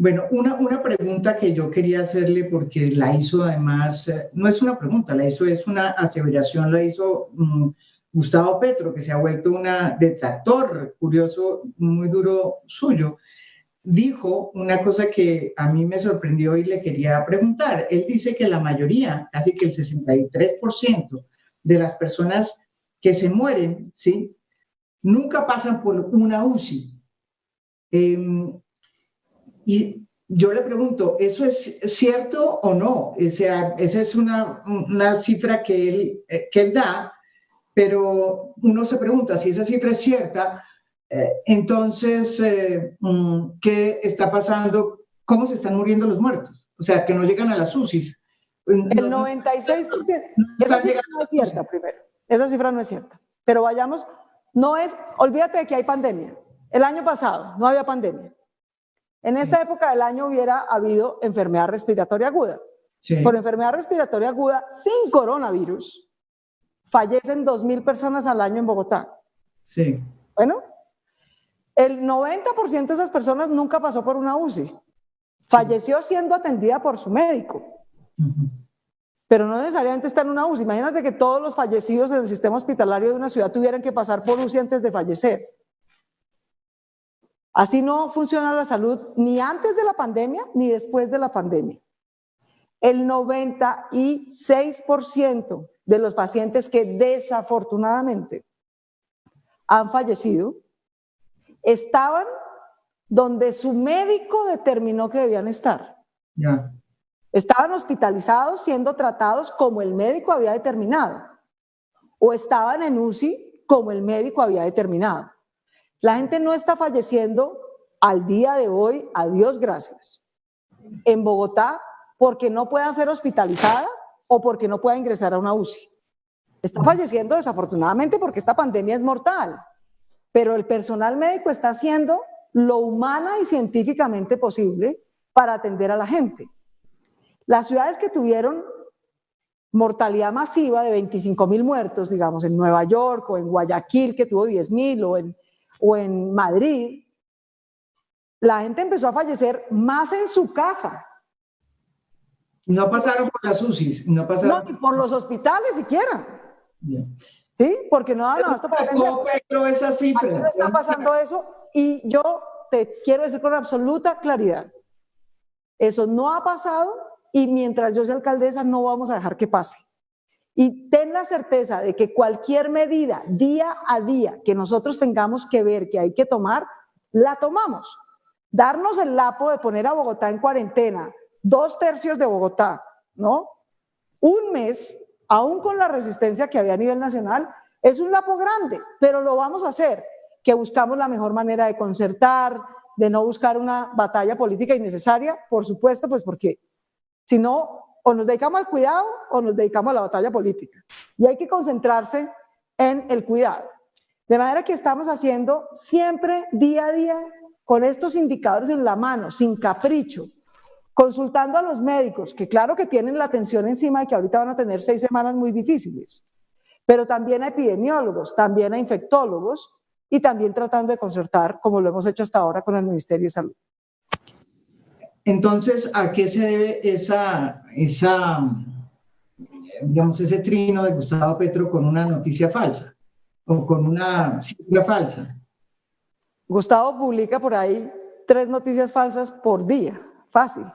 Bueno, una pregunta que yo quería hacerle, porque la hizo además, no es una pregunta, es una aseveración, la hizo Gustavo Petro, que se ha vuelto un detractor curioso, muy duro suyo. Dijo una cosa que a mí me sorprendió y le quería preguntar. Él dice que la mayoría, casi que el 63% de las personas que se mueren, ¿sí?, nunca pasan por una UCI. Y yo le pregunto, ¿eso es cierto o no? O sea, esa es una cifra que él da, pero uno se pregunta si esa cifra es cierta, entonces, ¿qué está pasando? ¿Cómo se están muriendo los muertos? O sea, que no llegan a las UCIs. El 96%, esa cifra no es cierta primero, esa cifra no es cierta, pero vayamos, olvídate de que hay pandemia. El año pasado no había pandemia. En esta época del año hubiera habido enfermedad respiratoria aguda. Sí. Por enfermedad respiratoria aguda sin coronavirus, fallecen 2.000 personas al año en Bogotá. Sí. Bueno, el 90% de esas personas nunca pasó por una UCI. Falleció siendo atendida por su médico. Pero no necesariamente está en una UCI. Imagínate que todos los fallecidos en el sistema hospitalario de una ciudad tuvieran que pasar por UCI antes de fallecer. Así no funciona la salud ni antes de la pandemia ni después de la pandemia. El 96% de los pacientes que desafortunadamente han fallecido estaban donde su médico determinó que debían estar. Yeah. Estaban hospitalizados siendo tratados como el médico había determinado, o estaban en UCI como el médico había determinado. La gente no está falleciendo al día de hoy, a Dios gracias, en Bogotá porque no pueda ser hospitalizada o porque no pueda ingresar a una UCI. Está falleciendo desafortunadamente porque esta pandemia es mortal, pero el personal médico está haciendo lo humana y científicamente posible para atender a la gente. Las ciudades que tuvieron mortalidad masiva de 25.000 muertos, digamos, en Nueva York o en Guayaquil, que tuvo 10.000, o en Madrid, la gente empezó a fallecer más en su casa. No pasaron por las UCIs, no pasaron. No, ni por los hospitales siquiera. Yeah. ¿Sí? Porque no daban abasto para atender. Petro esa cifra. Aquí no está pasando eso y yo te quiero decir con absoluta claridad, eso no ha pasado y mientras yo sea alcaldesa no vamos a dejar que pase. Y ten la certeza de que cualquier medida día a día que nosotros tengamos que ver que hay que tomar, la tomamos. Darnos el lapo de poner a Bogotá en cuarentena, 2/3 de Bogotá, ¿no? Un mes, aún con la resistencia que había a nivel nacional, es un lapo grande, pero lo vamos a hacer, que buscamos la mejor manera de concertar, de no buscar una batalla política innecesaria, por supuesto, pues porque si no, o nos dedicamos al cuidado o nos dedicamos a la batalla política. Y hay que concentrarse en el cuidado. De manera que estamos haciendo siempre, día a día, con estos indicadores en la mano, sin capricho, consultando a los médicos, que claro que tienen la atención encima de que ahorita van a tener 6 semanas muy difíciles, pero también a epidemiólogos, también a infectólogos y también tratando de concertar, como lo hemos hecho hasta ahora con el Ministerio de Salud. Entonces, ¿a qué se debe digamos, ese trino de Gustavo Petro con una noticia falsa o con una cifra falsa? Gustavo publica por ahí 3 noticias falsas por día, fácil.